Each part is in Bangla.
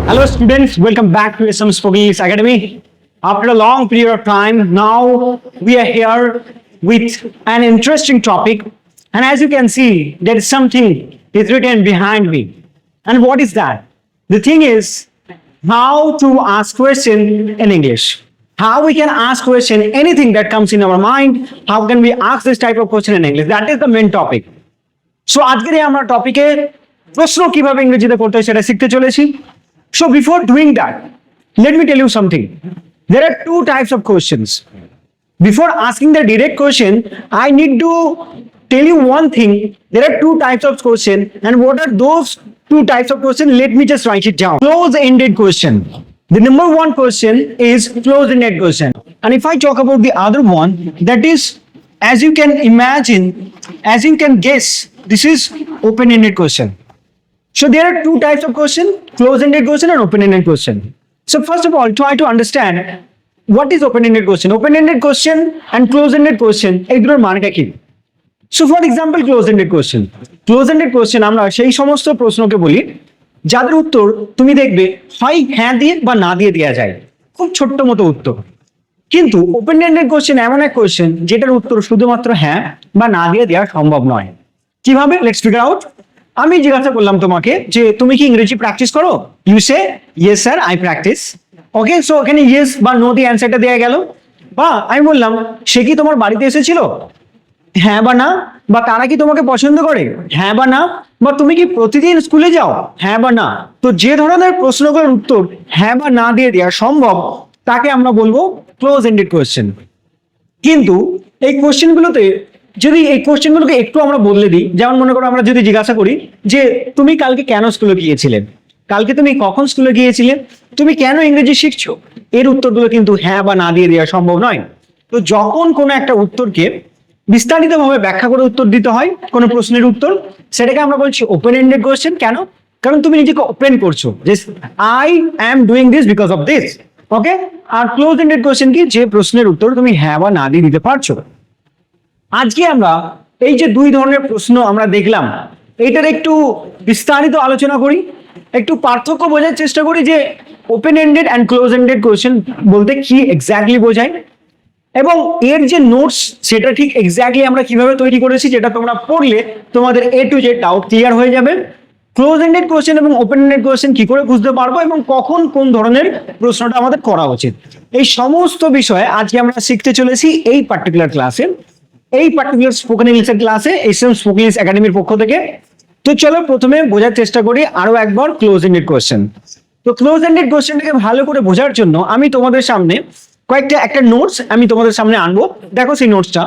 Hello students, welcome back to SM Spokes Academy. After a long period of time, now we are here with an interesting topic. And as you can see, there is something is written behind me. And what is that? The thing is how to ask question in English. How we can ask question, anything that comes in our mind, how can we ask this type of question in English? That is the main topic. So আজকের এই আমরা টপিকে প্রশ্ন কিভাবে ইংরেজিতে করতে হয় সেটা শিখতে চলেছি। So before doing that, let me tell you something. There are two types of questions. Before asking the direct question, I need to tell you one thing. There are two types of question, and what are those two types of question? Let me just write it down. Close-ended question. The number one question is close-ended question. And if I talk about the other one, that is, as you can imagine, as you can guess, this is open-ended question. So there are two types of question, close-ended question and open-ended question. So first of all, try to understand what is open-ended question. Open-ended question and close-ended question, এগুলোর মানেটা কি? So for example, close-ended question. Close-ended question আমরা সেই সমস্ত প্রশ্নকে বলি যাদের উত্তর তুমি দেখবে হয় হ্যাঁ দিয়ে বা না দিয়ে দেওয়া যায়, খুব ছোট্ট মতো উত্তর। কিন্তু ওপেন-এন্ডেড কোশ্চেন এমন এক কোশ্চেন যেটার উত্তর শুধুমাত্র হ্যাঁ বা না দিয়ে দেওয়া সম্ভব নয়। কিভাবে? Let's figure out. আমি জিজ্ঞাসা করলাম তোমাকে যে তুমি কি ইংরেজি প্র্যাকটিস করো? You say yes sir I practice. Okay, so এখানে ইয়েস বা নো দিয়ে অ্যান্সারটা দেওয়া গেল। বা আমি বললাম সে কি তোমার বাড়িতে এসেছিল? হ্যাঁ বা না। বা তারা কি তোমাকে পছন্দ করে? হ্যাঁ বা না। বা তুমি কি প্রতিদিন স্কুলে যাও? হ্যাঁ বা না। তো যে ধরনের প্রশ্নগুলোর উত্তর হ্যাঁ বা না দিয়ে দেওয়া সম্ভব তাকে আমরা বলবো ক্লোজ এন্ডেড কোয়েশ্চেন। কিন্তু এই কোয়েশ্চেনগুলোতে যদি এই কোয়েশ্চেনগুলোকে একটু আমরা বদলে দিই, যেমন মনে করো আমরা যদি জিজ্ঞাসা করি যে তুমি কালকে কেন স্কুলে গিয়েছিলে, কালকে তুমি কখন স্কুলে গিয়েছিলে, তুমি কেন ইংরেজি শিখছো, এর উত্তরগুলো কিন্তু হ্যাঁ বা না দিয়ে দেওয়া সম্ভব নয়। তো যখন কোনো একটা উত্তরকে বিস্তারিতভাবে ব্যাখ্যা করে উত্তর দিতে হয় কোনো প্রশ্নের উত্তর, সেটাকে আমরা বলছি ওপেন এন্ডেড কোয়েশ্চেন। কেন? কারণ তুমি নিজেকে ওপেন করছো যে I am doing this because of this. Okay, আর ক্লোজ এন্ডেড কোয়েশ্চেন কি? যে প্রশ্নের উত্তর তুমি হ্যাঁ বা না দিয়ে দিতে পারছো। আজকে আমরা এই যে দুই ধরনের প্রশ্ন আমরা দেখলাম, এইটার একটু বিস্তারিত আলোচনা করি, একটু পার্থক্য বোঝার চেষ্টা করি যে open ended and close ended question বলতে কি এক্স্যাক্টলি বোঝায়, এবং এর যে নোটস সেটা ঠিক এক্স্যাক্টলি আমরা কিভাবে তৈরি করেছি, যেটা তোমরা পড়লে তোমাদের এ টু জেড ডাউট ক্লিয়ার হয়ে যাবে। ক্লোজ এন্ডেড কোয়েশ্চেন এবং ওপেন এন্ডেড কোয়েশ্চেন কি করে বুঝতে পারবো এবং কখন কোন ধরনের প্রশ্নটা আমাদের করা উচিত, এই সমস্ত বিষয়ে আজকে আমরা শিখতে চলেছি এই পার্টিকুলার ক্লাসে, এই পার্টিকুলার স্পোকেন ইংলিশের ক্লাসে SM স্পোকেন ইংলিশ একাডেমির পক্ষ থেকে। তো চলো প্রথমে বোঝার চেষ্টা করি আরো একবার ক্লোজ এন্ডেড কোয়েশ্চেন। তো ক্লোজ এন্ডেড কোয়েশ্চেনটাকে ভালো করে বোঝার জন্য আমি তোমাদের সামনে একটা নোটস আমি তোমাদের সামনে আনবো। দেখো সেই নোটসটা,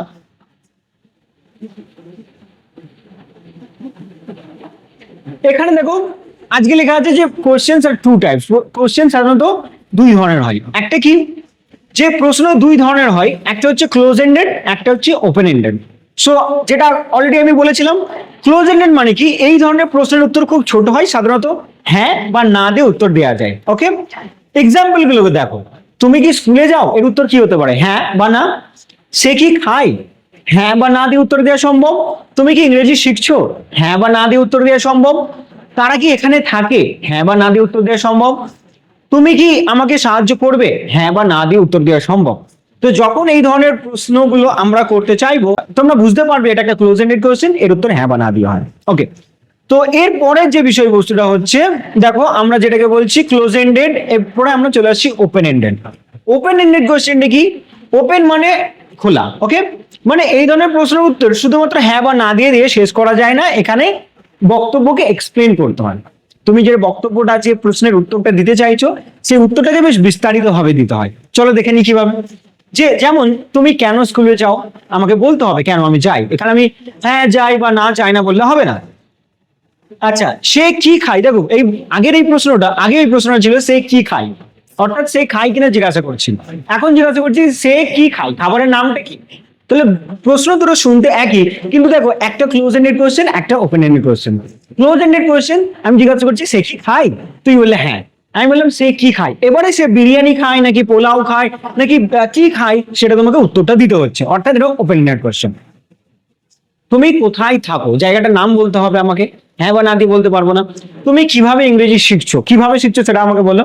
এখানে দেখো আজকে লেখা আছে যে কোয়েশ্চেনস আর টু টাইপস। কোয়েশ্চেন সাধারণত দুই ধরনের হয়। একটা কি, যে প্রশ্ন দুই ধরনের হয়, একটা হচ্ছে ক্লোজ এন্ডেড, একটা হচ্ছে ওপেন এন্ডেড। সো যেটা অলরেডি আমি বলেছিলাম, ক্লোজ এন্ডেড মানে কি, এই ধরনের প্রশ্নের উত্তর খুব ছোট হয়, সাধারণত হ্যাঁ বা না দিয়ে উত্তর দেওয়া যায়। ওকে, এক্সাম্পল গুলোকে দেখো। তুমি কি স্কুলে যাও, এর উত্তর কি হতে পারে? হ্যাঁ বা না। সে কি খায়? হ্যাঁ বা না দিয়ে উত্তর দেওয়া সম্ভব। তুমি কি ইংরেজি শিখছো? হ্যাঁ বা না দিয়ে উত্তর দেওয়া সম্ভব। তারা কি এখানে থাকে? হ্যাঁ বা না দিয়ে উত্তর দেওয়া সম্ভব। তুমি কি আমাকে সাহায্য করবে? হ্যাঁ বা না দিয়ে উত্তর দেওয়া সম্ভব। তো যখন এই ধরনের প্রশ্নগুলো আমরা করতে চাইবো, তোমরা বুঝতে পারবে এটা একটা ক্লোজ এন্ডেড কোয়েশ্চেন, এর উত্তর হ্যাঁ বা না দিয়ে হয়। ওকে, তো এর পরের যে বিষয়বস্তুটা হচ্ছে, দেখো আমরা যেটাকে বলছি ক্লোজ এন্ডেড, এরপরে আমরা চলে আসছি ওপেন এন্ডেড। ওপেন এন্ডেড কোয়েশ্চেনটা কি? ওপেন মানে খোলা। ওকে, মানে এই ধরনের প্রশ্নের উত্তর শুধুমাত্র হ্যাঁ বা না দিয়ে দিয়ে শেষ করা যায় না, এখানে বক্তব্যকে এক্সপ্লেন করতে হয়। তুমি যে বক্তব্যটা, যে প্রশ্নের উত্তরটা দিতে চাইছো, সেই উত্তরটাকে বেশ বিস্তারিত ভাবে দিতে হয়। চলো দেখে নি কিভাবে। যে যেমন তুমি কেন স্কুলে যাও, আমাকে বলতে হবে কেন আমি যাই। এখানে আমি হ্যাঁ যাই বা না যাই না বললে হবে না। আচ্ছা, সে কি খায়? দেখো এই আগের এই প্রশ্নটা ছিল সে কি খায়, অর্থাৎ সে খায় কিনা জিজ্ঞাসা করছি। এখন জিজ্ঞাসা করছি সে কি খায়, খাবারের নামটা কি। তাহলে প্রশ্ন দুটো শুনতে একই, কিন্তু দেখো একটা ক্লোজ এন্ডেড কোয়েশ্চেন, একটা open ended question. Close ended question আমি জিজ্ঞাসা করছি সে কি খায়, তুই বললে হ্যাঁ, আমি বললাম সে কি খায়। এবারে সে বিরিয়ানি খায় নাকি পোলাও খায় নাকি কি খায়, সেটা তোমাকে উত্তরটা দিতে হচ্ছে, অর্থাৎ এটা ওপেন এন্ডেড কোয়েশ্চেন। তুমি কোথায় থাকো, জায়গাটার নাম বলতে হবে আমাকে। হ্যাঁ বা না দিয়ে বলতে পারবো না। তুমি কিভাবে ইংরেজি শিখছো, কিভাবে শিখছো সেটা আমাকে বলো।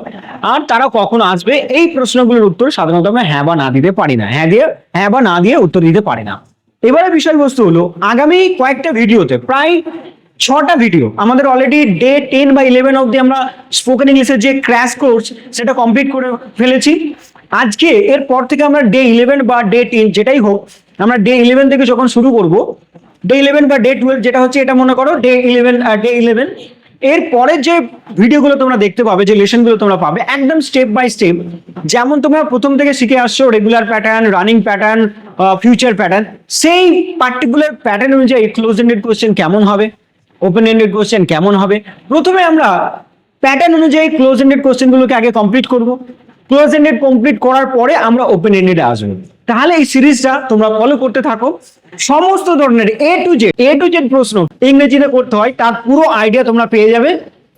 আর তারা কখন আসবে, এই প্রশ্নগুলোর উত্তর সাধারণত আমরা হ্যাঁ বা না দিতে পারি না, হ্যাঁ বা না দিয়ে উত্তর দিতে পারি না। এবারে বিষয়বস্তু হলো আগামী কয়েকটা ভিডিওতে, প্রায় 6টা ভিডিও আমাদের অলরেডি ডে 10 বা 11 অবধি আমরা স্পোকেন ইংলিশের যে ক্র্যাশ কোর্স সেটা কমপ্লিট করে ফেলেছি। আজকে এরপর থেকে আমরা ডে 11 বা ডে 10 যেটাই হোক, আমরা ডে 11 থেকে যখন শুরু করব, ডে 11 বা ডে 12 যেটা হচ্ছে, এটা মনে করো ডে 11 এর পরের যে ভিডিওগুলো তোমরা দেখতে পাবে, যে লেসনগুলো তোমরা পাবে একদম স্টেপ বাই স্টেপ, যেমন তোমরা প্রথম থেকে শিখে আসছো regular pattern, running pattern, future pattern, সেই পার্টিকুলার প্যাটার্ন অনুযায়ী ক্লোজ এন্ডেড কোশ্চেন কেমন হবে, ওপেন এন্ডেড কোশ্চেন কেমন হবে। প্রথমে আমরা প্যাটার্ন অনুযায়ী ক্লোজ এন্ডেড কোশ্চেনগুলোকে আগে কমপ্লিট করব, ক্লোজ এন্ডেড কমপ্লিট করার পরে আমরা ওপেন এন্ডেডে আসবো। তাহলে এই সিরিজটা তোমরা ফলো করতে থাকো। সমস্ত ধরনের এ টু জেড প্রশ্ন ইংরেজিতে করতে হয়, তার পুরো আইডিয়া তোমরা পেয়ে যাবে।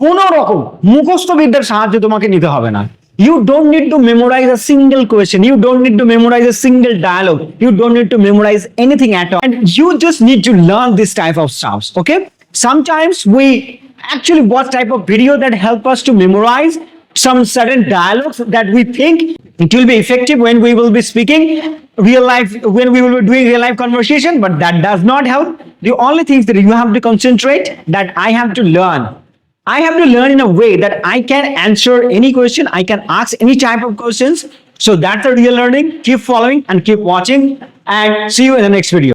কোন রকম মুখস্থ বিদ্যার সাহায্য তোমাকে নিতে হবে না। You don't need to memorize a single question. You don't need to memorize a single dialogue. You don't need to memorize anything at all. And you just need to learn this type of stuff. Okay? Sometimes we actually watch type of video that help us to memorize some certain dialogues that we think it will be effective when we will be speaking real life, when we will be doing real life conversation, but that does not help. The only things that you have to concentrate, that I have to learn. I have to learn in a way that I can answer any question, I can ask any type of questions. So that's the real learning. Keep following and keep watching, and see you in the next video.